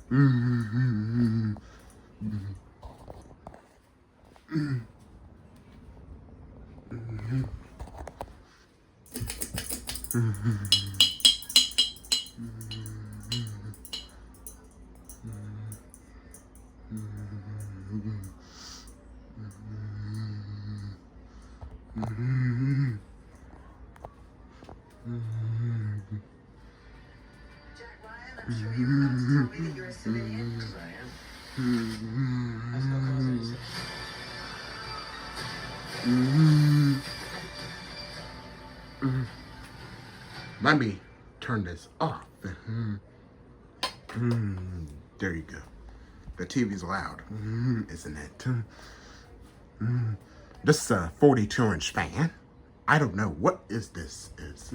I'm sure you were about to tell me that you're a civilian. Because I am. That's no cause any Let me turn this off. There you go. The TV's loud, isn't it? This is a 42-inch fan. I don't know what is this. Is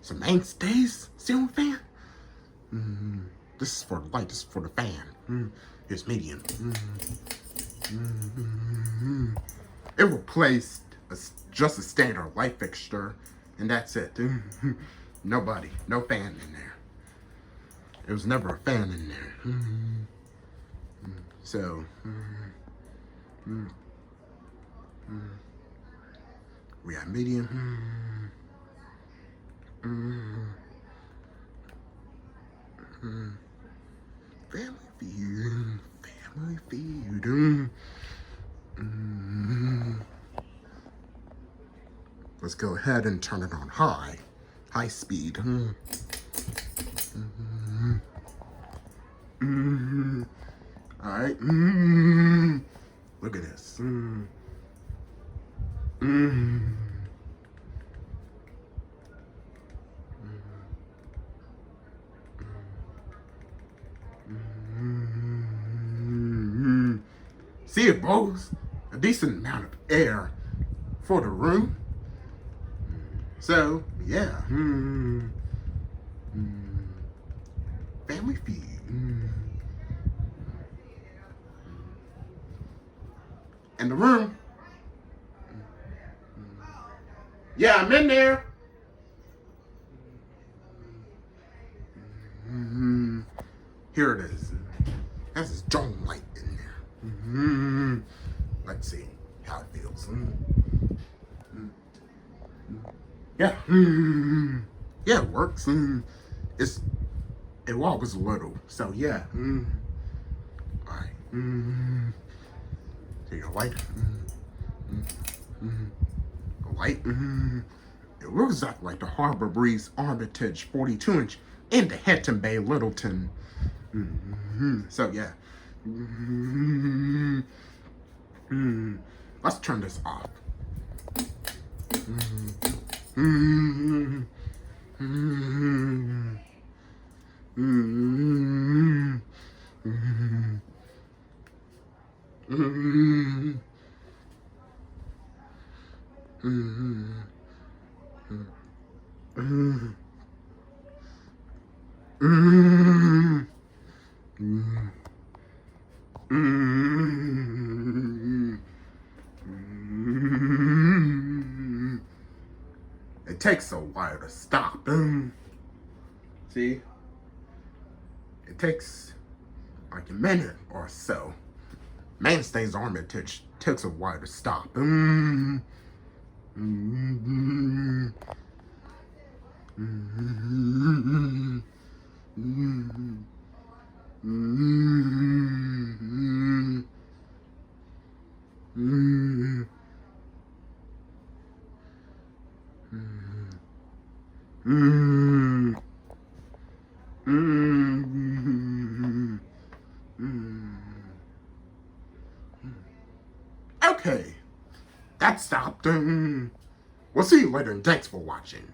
some Mainstays ceiling fan? This is for the light. This is for the fan. It's medium. It replaced just a standard light fixture, and that's it. Nobody, no fan in there. There was never a fan in there. So, we got medium. Family feud. Family feud. Let's go ahead and turn it on high. High speed. Alright. Look at this. See, it blows a decent amount of air for the room. So, yeah. Family feud. And the room. Yeah, I'm in there. Here it is. That's his dome light in there. Let's see how it feels. Yeah. Yeah, it works. It wobbles a little. So yeah. Alright. See the light. The light. It looks exactly like the Harbor Breeze Armitage 42-inch in the Hampton Bay Littleton. So yeah. Let's turn this off. It takes a while to stop. See? It takes like a minute or so. Mainstays Armitage takes a while to stop. Okay, that stopped. We'll see you later, and thanks for watching.